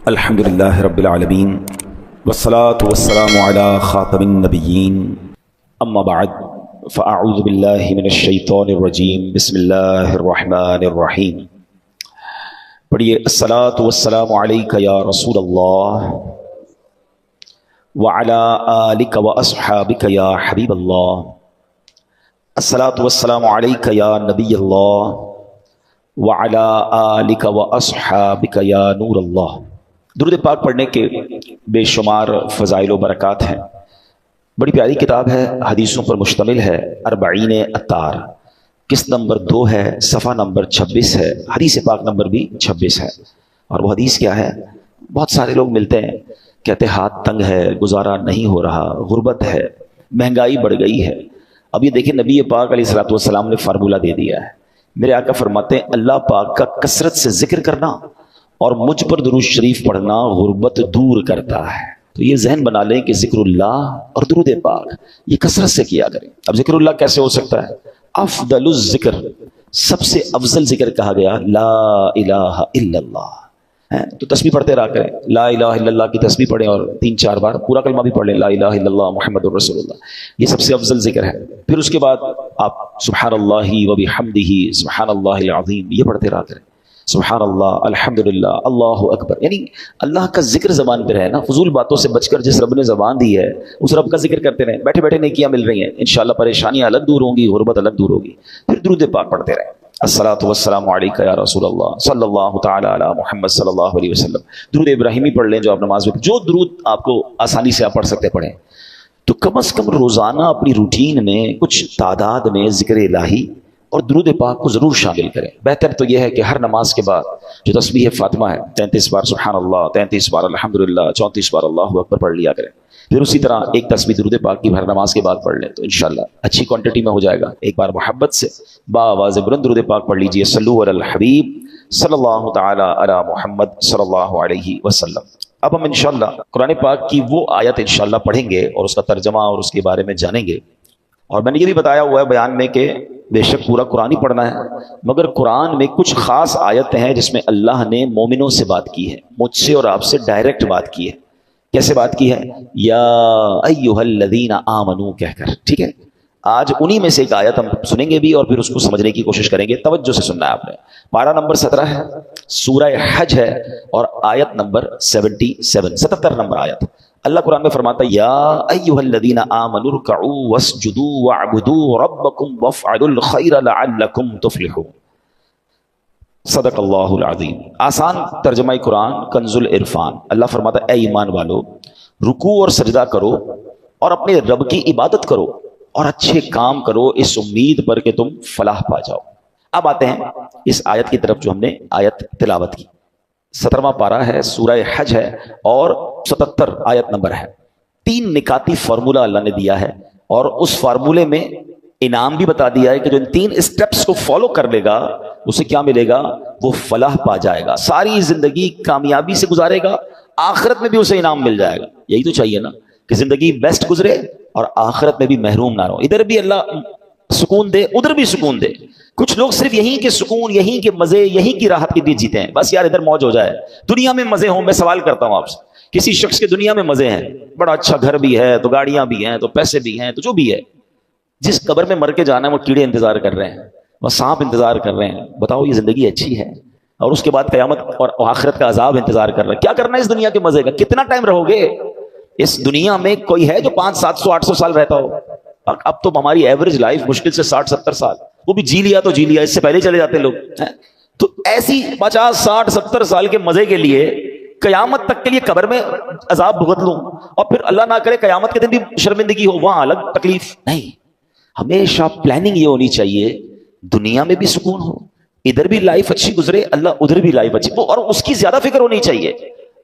الحمدللہ رب العالمین والصلاة والسلام علی خاتم النبیین اما بعد فاعوذ باللہ من الشیطان الرجیم بسم اللہ الرحمن الرحیم. پڑھیے الصلاة والسلام علیک یا رسول اللہ وعلی آلک واصحابک یا حبیب اللہ. الصلاة والسلام علیک یا نبی اللہ وعلی آلک واصحابک یا نور اللہ. درود پاک پڑھنے کے بے شمار فضائل و برکات ہیں. بڑی پیاری کتاب ہے، حدیثوں پر مشتمل ہے. اربعین اتار قسط نمبر 2 ہے، صفحہ نمبر 26 ہے، حدیث پاک نمبر بھی 26 ہے. اور وہ حدیث کیا ہے؟ بہت سارے لوگ ملتے ہیں کہتے ہاتھ تنگ ہے، گزارا نہیں ہو رہا، غربت ہے، مہنگائی بڑھ گئی ہے. اب یہ دیکھیں نبی پاک علیہ الصلوۃ والسلام نے فارمولہ دے دیا ہے. میرے آقا فرماتے ہیں اللہ پاک کا کثرت سے ذکر کرنا اور مجھ پر درود شریف پڑھنا غربت دور کرتا ہے. تو یہ ذہن بنا لیں کہ ذکر اللہ اور درود پاک یہ کثرت سے کیا کریں. اب ذکر اللہ کیسے ہو سکتا ہے؟ افضل الذکر، سب سے افضل ذکر کہا گیا لا الہ الا اللہ. تو تسبیح پڑھتے رہا کریں، لا الہ الا اللہ کی تسبیح پڑھیں اور 3-4 بار پورا کلمہ بھی پڑھ لیں، لا الہ الا اللہ محمد الرسول اللہ. یہ سب سے افضل ذکر ہے. پھر اس کے بعد آپ سبحان اللہ وبحمدہ سبحان اللہ العظیم یہ پڑھتے رہا کریں. سبحان اللہ، الحمدللہ، اللہ اکبر. یعنی اللہ کا ذکر زبان پہ رہے نا. فضول باتوں سے بچ کر جس رب نے زبان دی ہے اس رب کا ذکر کرتے رہیں. بیٹھے بیٹھے نیکیاں مل رہی ہیں، انشاءاللہ پریشانیاں الگ دور ہوں گی، غربت الگ دور ہوگی. پھر درود پاک پڑھتے رہیں. الصلاۃ والسلام علیک یا رسول اللہ صلی اللہ تعالی علی محمد صلی اللہ علیہ وسلم. درود ابراہیمی پڑھ لیں جو آپ نماز میں، جو درود آپ کو آسانی سے آپ پڑھ سکتے پڑھیں. تو کم از کم روزانہ اپنی روٹین میں کچھ تعداد میں ذکر الہی اور درود پاک کو ضرور شامل کریں. بہتر تو یہ ہے کہ ہر نماز کے بعد جو تسبیح فاطمہ ہے 33 بار سبحان اللہ، 33 بار الحمدللہ، 34 بار اللہ اکبر پڑھ لیا کریں. پھر اسی طرح ایک تسبیح درود پاک کی ہر نماز کے بعد پڑھ لیں تو انشاءاللہ اچھی کوانٹٹی میں ہو جائے گا. ایک بار محبت سے با آواز بلند درود پاک پڑھ لیجئے. صلو علی الحبیب صلی اللہ تعالی علی محمد صلی اللہ علیہ وسلم. اب ہم انشاءاللہ قرآن پاک کی وہ آیت انشاءاللہ پڑھیں گے اور اس کا ترجمہ اور اس کے بارے میں جانیں گے. اور میں نے یہ بھی بتایا ہوا ہے بیان میں کہ بے شک پورا قرآن ہی پڑھنا ہے، مگر قرآن میں کچھ خاص آیتیں ہیں جس میں اللہ نے مومنوں سے بات کی ہے، مجھ سے اور آپ سے ڈائریکٹ بات کی ہے. کیسے بات کی ہے؟ یا ایھا الذین آمنو کہہ کر. ٹھیک ہے، آج انہی میں سے ایک آیت ہم سنیں گے بھی اور پھر اس کو سمجھنے کی کوشش کریں گے. توجہ سے سننا ہے آپ نے. پارہ نمبر 17 ہے، سورہ حج ہے اور آیت نمبر 77 نمبر آیت. اللہ قرآن میں فرماتا ہے یا ایھا الذین آمنوا ارکعوا واسجدوا واعبدوا ربکم وافعلوا الخیر لعلکم تفلحون. صدق اللہ العظیم. آسان ترجمہ قرآن کنز العرفان. اللہ فرماتا ہے اے ایمان والو، رکوع اور سجدہ کرو اور اپنے رب کی عبادت کرو اور اچھے کام کرو اس امید پر کہ تم فلاح پا جاؤ. اب آتے ہیں اس آیت کی طرف جو ہم نے آیت تلاوت کی. 17واں پارہ ہے، سورہ حج ہے اور 77 آیت نمبر ہے. 3 نکاتی فارمولہ اللہ نے دیا ہے اور اس فارمولے میں انعام بھی بتا دیا ہے کہ جو ان 3 اسٹیپس کو فالو کر لے گا اسے کیا ملے گا؟ وہ فلاح پا جائے گا، ساری زندگی کامیابی سے گزارے گا، آخرت میں بھی اسے انعام مل جائے گا. یہی تو چاہیے نا کہ زندگی بیسٹ گزرے اور آخرت میں بھی محروم نہ رہو. ادھر بھی اللہ سکون دے، ادھر بھی سکون دے. کچھ لوگ صرف یہیں کے سکون، یہیں کے مزے، یہیں کی راحت کے لیے جیتے ہیں. بس یار ادھر موج ہو جائے، دنیا میں مزے ہوں. میں سوال کرتا ہوں آپ سے، کسی شخص کے دنیا میں مزے ہیں، بڑا اچھا گھر بھی ہے، تو گاڑیاں بھی ہیں، تو پیسے بھی ہیں، تو جو بھی ہے، جس قبر میں مر کے جانا ہے وہ کیڑے انتظار کر رہے ہیں، وہ سانپ انتظار کر رہے ہیں. بتاؤ یہ زندگی اچھی ہے؟ اور اس کے بعد قیامت اور آخرت کا عذاب انتظار کر رہا ہے. کیا کرنا ہے اس دنیا کے مزے کا؟ کتنا ٹائم رہو گے اس دنیا میں؟ کوئی ہے جو 500 700 800 سال رہتا ہو؟ اب تو ہماری ایوریج لائف مشکل سے 60 70 سال، وہ بھی جی لیا تو جی لیا، اس سے پہلے چلے جاتے لوگ. تو ایسی 50 60 70 سال کے مزے کے لیے قیامت تک کے لیے قبر میں عذاب بھگت لوں اور پھر اللہ نہ کرے قیامت کے دن بھی شرمندگی ہو، وہاں الگ تکلیف. نہیں، ہمیشہ پلاننگ یہ ہونی چاہیے دنیا میں بھی سکون ہو، ادھر بھی لائف اچھی گزرے، اللہ ادھر بھی لائف اچھی، اور اس کی زیادہ فکر ہونی چاہیے.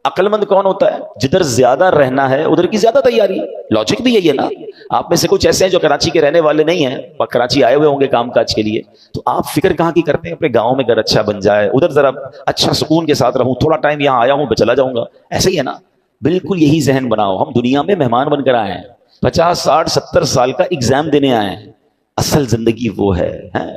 عقل مند کون ہوتا ہے؟ جدھر زیادہ رہنا ہے ادھر کی زیادہ تیاری. لاجک بھی یہی ہے نا. آپ میں سے کچھ ایسے ہیں جو کراچی کے رہنے والے نہیں ہیں، کراچی آئے ہوئے ہوں گے کام کاج کے لیے، تو آپ فکر کہاں کی کرتے ہیں؟ اپنے گاؤں میں گھر اچھا بن جائے، ادھر ذرا اچھا سکون کے ساتھ رہوں، تھوڑا ٹائم یہاں آیا ہوں میں چلا جاؤں گا. ایسے ہی ہے نا. بالکل یہی ذہن بناؤ. ہم دنیا میں مہمان بن کر آئے ہیں، 50 60 70 سال کا ایگزام دینے آئے ہیں. اصل زندگی وہ ہے.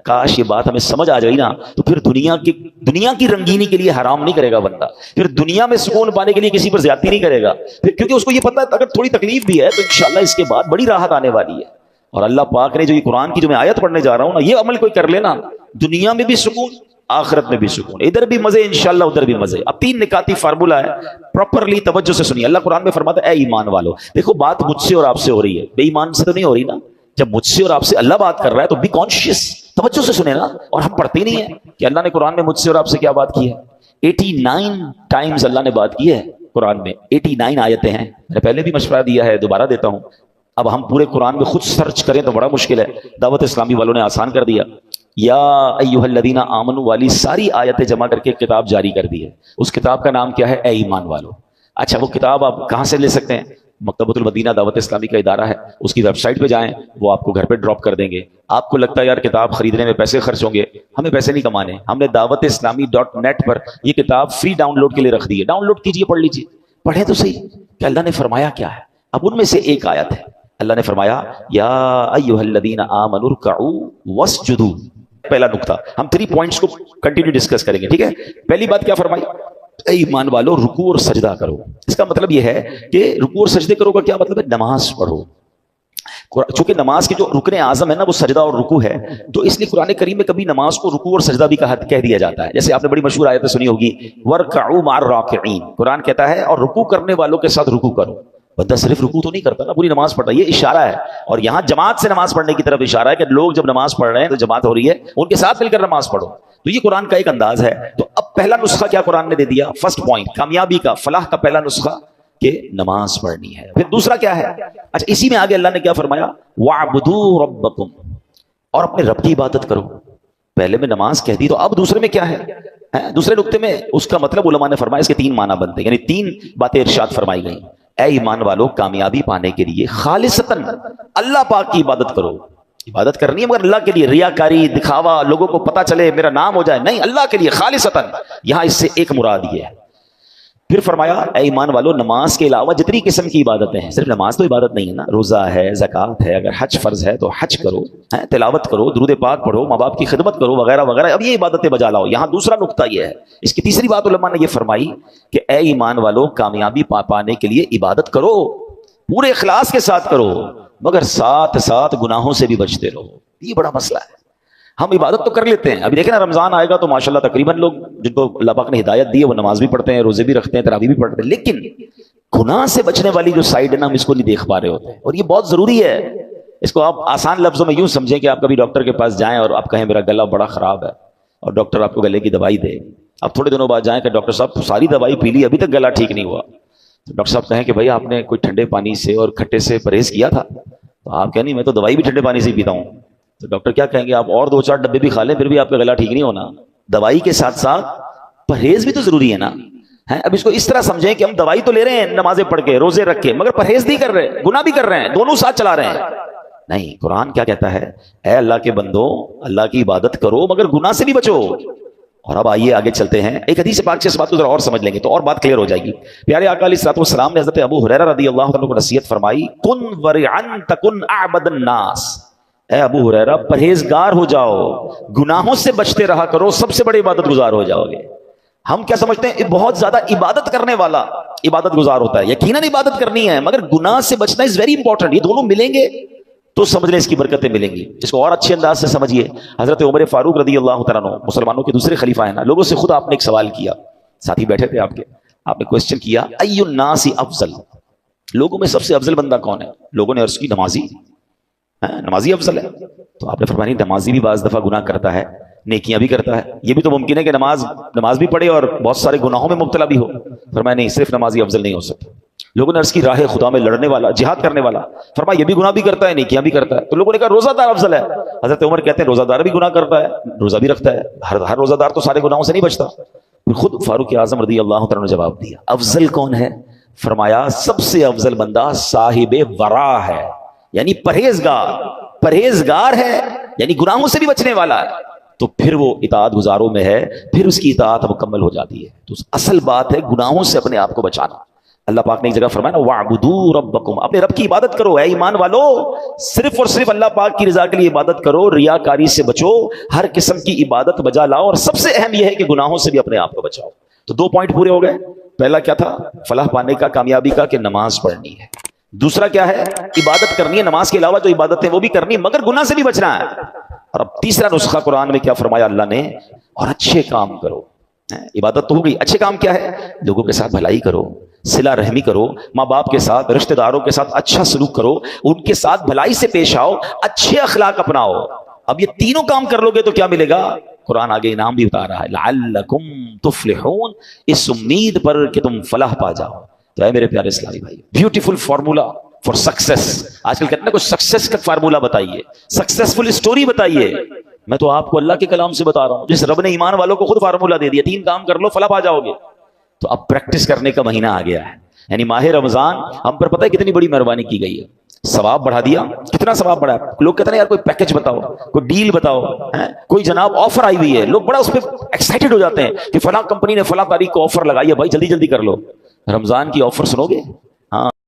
کاش یہ بات ہمیں سمجھ آ جائے نا تو پھر دنیا کی رنگینی کے لیے حرام نہیں کرے گا بندہ, پھر دنیا میں سکون پانے کے لیے کسی پر زیادتی نہیں کرے گا, پھر کیونکہ اس کو یہ پتہ ہے اگر تھوڑی تکلیف بھی ہے تو انشاءاللہ اس کے بعد بڑی راحت آنے والی ہے. اور اللہ پاک نے جو یہ قرآن کی جو میں آیت پڑھنے جا رہا ہوں نا, یہ عمل کوئی کر لینا, دنیا میں بھی سکون, آخرت میں بھی سکون, ادھر بھی مزے انشاءاللہ ادھر بھی مزے. اب 3 نکاتی فارمولا ہے, پراپرلی توجہ سے سنیے. اللہ قرآن میں فرماتا ہے اے ایمان والو. دیکھو بات مجھ سے اور آپ سے ہو رہی ہے, بے ایمان سے تو نہیں ہو رہی نا. جب مجھ سے اور آپ سے اللہ بات کر رہا ہے تو بی کانشیس, توجہ سے سنیں نا. اور ہم پڑھتے ہی نہیں ہیں کہ اللہ نے قرآن میں مجھ سے اور آپ سے کیا بات کی ہے. 89 ٹائمز اللہ نے بات کی ہے قرآن میں, 89 آیتیں ہیں. میں نے پہلے بھی مشورہ دیا ہے, دوبارہ دیتا ہوں. اب ہم پورے قرآن میں خود سرچ کریں تو بڑا مشکل ہے. دعوت اسلامی والوں نے آسان کر دیا, یا ایھا الذین آمنوا والی ساری آیتیں جمع کر کے کتاب جاری کر دی ہے. اس کتاب کا نام کیا ہے؟ اے ایمان والو. اچھا وہ کتاب آپ کہاں سے لے سکتے ہیں؟ مکتبۃ المدینہ دعوت اسلامی کا ادارہ ہے, اس کی ویب سائٹ پہ جائیں, وہ آپ کو گھر پہ ڈراپ کر دیں گے. آپ کو لگتا ہے یار کتاب خریدنے میں پیسے خرچ ہوں گے, ہمیں پیسے نہیں کمانے, ہم نے دعوت اسلامی .net پر یہ کتاب فری ڈاؤن لوڈ کے لیے رکھ دی ہے. ڈاؤن لوڈ کیجیے, پڑھ لیجیے, پڑھیں تو صحیح کہ اللہ نے فرمایا کیا ہے. اب ان میں سے ایک آیت ہے, اللہ نے فرمایا یا ایھا الذین آمنوا ارکعوا واسجدوا. پہلا نقطہ, ہم 3 پوائنٹس کو کنٹینیو ڈسکس کریں گے, ٹھیک ہے. پہلی بات کیا فرمائی؟ اے ایمان والو رکوع اور سجدہ کرو. اس کا مطلب یہ ہے کہ رکوع اور سجدے کرو کا کیا مطلب ہے؟ نماز پڑھو. چونکہ نماز کے جو رکن اعظم ہے نا وہ سجدہ اور رکوع ہے, تو اس لیے قرآن کریم میں کبھی نماز کو رکوع اور سجدہ بھی کہہ دیا جاتا ہے. جیسے آپ نے بڑی مشہور آیت سنی ہوگی, وارکعوا مع الراکعین. قرآن کہتا ہے اور رکوع کرنے والوں کے ساتھ رکوع کرو. بندہ صرف رکوع تو نہیں کرتا نا, پوری نماز پڑھتا ہے. یہ اشارہ ہے, اور یہاں جماعت سے نماز پڑھنے کی طرف اشارہ ہے کہ لوگ جب نماز پڑھ رہے ہیں تو جماعت ہو رہی ہے, ان کے ساتھ مل کر نماز پڑھو. تو یہ قرآن کا ایک انداز ہے. تو اب پہلا نسخہ کیا قرآن نے دے دیا؟ فرسٹ پوائنٹ, کامیابی کا, فلاح کا پہلا نسخہ کہ نماز پڑھنی ہے. پھر دوسرا کیا ہے؟ اچھا اسی میں آگے اللہ نے کیا فرمایا؟ وَاعْبُدُوا رَبَّكُمْ, اور اپنے رب کی عبادت کرو. پہلے میں نماز کہہ دی, تو اب دوسرے میں کیا ہے؟ دوسرے نقطے میں اس کا مطلب علماء نے فرمایا اس کے 3 معنی بنتے ہیں, یعنی 3 باتیں ارشاد فرمائی گئی. اے ایمان والو کامیابی پانے کے لیے خالصتاً اللہ پاک کی عبادت کرو. عبادت کرنی ہے مگر اللہ کے لیے, ریاکاری, دکھاوا, لوگوں کو پتہ چلے میرا نام ہو جائے, نہیں, اللہ کے لیے خالصتاً. یہاں اس سے ایک مراد یہ ہے. پھر فرمایا اے ایمان والو نماز کے علاوہ جتنی قسم کی عبادتیں ہیں, صرف نماز تو عبادت نہیں ہے نا, روزہ ہے, زکوٰۃ ہے, اگر حج فرض ہے تو حج کرو, تلاوت کرو, درود پاک پڑھو, ماں باپ کی خدمت کرو, وغیرہ وغیرہ. اب یہ عبادتیں بجا لاؤ. یہاں دوسرا نقطہ یہ ہے, اس کی تیسری بات علماء نے یہ فرمائی کہ اے ایمان والو کامیابی پانے کے لیے عبادت کرو, پورے اخلاص کے ساتھ کرو, مگر ساتھ ساتھ گناہوں سے بھی بچتے رہو. یہ بڑا مسئلہ ہے. ہم عبادت تو کر لیتے ہیں, ابھی دیکھیں نا رمضان آئے گا تو ماشاءاللہ تقریباً لوگ جن کو اللہ پاک نے ہدایت دی ہے وہ نماز بھی پڑھتے ہیں, روزے بھی رکھتے ہیں, تراویح بھی پڑھتے ہیں, لیکن گناہ سے بچنے والی جو سائیڈ ہے نا ہم اس کو نہیں دیکھ پا رہے ہوتے ہیں, اور یہ بہت ضروری ہے. اس کو آپ آسان لفظوں میں یوں سمجھیں کہ آپ کبھی ڈاکٹر کے پاس جائیں اور آپ کہیں میرا گلا بڑا خراب ہے, اور ڈاکٹر آپ کو گلے کی دوائی دے. اب تھوڑے دنوں بعد جائیں کہ ڈاکٹر صاحب ساری دوائی پی لی, ابھی تک گلا ٹھیک نہیں ہوا. تو ڈاکٹر صاحب کہیں کہ بھائی آپ نے کوئی ٹھنڈے پانی سے اور کھٹے سے پرہیز کیا تھا؟ تو آپ کہیں نہیں, میں تو دوائی بھی ٹھنڈے پانی سے ہی پیتا ہوں. تو ڈاکٹر کیا کہیں گے, آپ اور 2-4 ڈبے بھی کھا لیں پھر بھی آپ کا گلا ٹھیک نہیں ہونا. دوائی کے ساتھ ساتھ پرہیز بھی تو ضروری ہے نا. اب اس کو اس طرح سمجھیں کہ ہم دوائی تو لے رہے ہیں نمازیں پڑھ کے, روزے رکھ کے, مگر پرہیز نہیں کر رہے, گناہ بھی کر رہے ہیں, دونوں ساتھ چلا رہے ہیں. نہیں, قرآن کیا کہتا ہے؟ اے اللہ کے بندو اللہ کی عبادت کرو مگر گناہ سے بھی بچو. اور اب آئیے آگے چلتے ہیں, ایک حدیث پاک سے اس بات کو ذرا اور سمجھ لیں گے تو اور بات کلیئر ہو جائے گی. پیارے آقا علیہ الصلوۃ والسلام نے حضرت ابو ہریرہ رضی اللہ عنہ کو نصیحت فرمائی, کن ورعن تکن اعبد الناس. اے ابو ہریرہ پرہیزگار ہو جاؤ, گناہوں سے بچتے رہا کرو, سب سے بڑے عبادت گزار ہو جاؤ گے. ہم کیا سمجھتے ہیں بہت زیادہ عبادت کرنے والا عبادت گزار ہوتا ہے, یقیناً عبادت کرنی ہے مگر گناہ سے بچنا از ویری امپورٹنٹ. یہ دونوں ملیں گے تو سمجھ لیں اس کی برکتیں ملیں گی. اس کو اور اچھے انداز سے سمجھیے. حضرت عمر فاروق رضی اللہ تعالیٰ عنہ مسلمانوں کے دوسرے خلیفہ ہیں نا, لوگوں سے خود آپ نے ایک سوال کیا, ساتھی بیٹھے تھے آپ کے, آپ نے کوسچن کیا ای الناس افضل, لوگوں میں سب سے افضل بندہ کون ہے؟ لوگوں نے عرض کی نمازی. نمازی افضل ہے. تو آپ نے فرمایا نمازی بھی بعض دفعہ گناہ کرتا ہے, نیکیاں بھی کرتا ہے, یہ بھی تو ممکن ہے کہ نماز بھی پڑھے اور بہت سارے گناہوں میں مبتلا بھی ہو. فرمایا نہیں, صرف نمازی افضل نہیں ہو سکتا. لوگوں نے عرض کی راہ خدا میں لڑنے والا, جہاد کرنے والا. فرمایا یہ بھی گناہ بھی کرتا ہے, نیکیاں بھی کرتا ہے. تو لوگوں نے کہا روزہ دار افضل ہے. حضرت عمر کہتے ہیں روزہ دار بھی گناہ کرتا ہے, روزہ بھی رکھتا ہے, ہر روزہ دار تو سارے گناہوں سے نہیں بچتا. خود فاروق اعظم رضی اللہ تعالیٰ نے جواب دیا افضل کون ہے؟ فرمایا سب سے افضل بندہ صاحب ورع ہے, یعنی پرہیزگار ہے, یعنی گناہوں سے بھی بچنے والا ہے. تو پھر وہ اطاعت گزاروں میں ہے, پھر اس کی اطاعت مکمل ہو جاتی ہے. تو اصل بات ہے گناہوں سے اپنے آپ کو بچانا. اللہ پاک نے ایک جگہ فرمایا نا وَاعْبُدُوا رَبَّكُمْ، اپنے رب کی عبادت کرو، اے ایمان والو صرف اور صرف اللہ پاک کی رضا کے لیے عبادت کرو، ریاکاری سے بچو، ہر قسم کی عبادت بجا لاؤ، اور سب سے اہم یہ ہے کہ گناہوں سے بھی اپنے آپ کو بچاؤ۔ تو 2 پوائنٹ پورے ہو گئے۔ پہلا کیا تھا؟ فلاح پانے کا، کامیابی کا، کہ نماز پڑھنی ہے۔ دوسرا کیا ہے؟ عبادت کرنی ہے، نماز کے علاوہ جو عبادت ہے وہ بھی کرنی ہے، مگر گناہ سے بھی بچنا ہے۔ اور اب تیسرا نسخہ قرآن میں کیا فرمایا اللہ نے؟ اور اچھے کام کرو۔ عبادت تو ہو گئی، اچھے کام کیا ہے؟ لوگوں کے ساتھ بھلائی کرو، صلہ رحمی کرو، ماں باپ کے ساتھ، رشتہ داروں کے ساتھ اچھا سلوک کرو، ان کے ساتھ بھلائی سے پیش آؤ، اچھے اخلاق اپناؤ۔ اب یہ تینوں کام کر لو گے تو کیا ملے گا؟ قرآن آگے انعام بھی بتا رہا ہے، لعلکم تفلحون، اس امید پر کہ تم فلاح پا جاؤ۔ تو اے میرے پیارے اسلامی بھائی، بیوٹیفل فارمولا فار سکسیس۔ آج کل کہتے ہیں کچھ سکسیس کا فارمولا بتائیے، سکسیسفل اسٹوری بتائیے۔ میں تو آپ کو اللہ کے کلام سے بتا رہا ہوں، جس رب نے ایمان والوں کو خود فارمولا دے دیا، 3 کام کر لو فلاح پا جاؤ گے۔ تو اب پریکٹس کرنے کا مہینہ آ گیا ہے، یعنی ماہ رمضان ہم پر پتہ ہے کتنی بڑی مہربانی کی گئی ہے، ثواب بڑھا دیا۔ کتنا ثواب بڑھا؟ لوگ کہتے ہیں یار کوئی پیکج بتاؤ، کوئی ڈیل بتاؤ، کوئی جناب آفر آئی ہوئی ہے، لوگ بڑا اس پہ ایکسائٹڈ ہو جاتے ہیں کہ فلاں کمپنی نے فلاں تاریخ کو آفر لگائی ہے، بھائی جلدی جلدی کر لو۔ رمضان کی آفر سنو گے؟ ہاں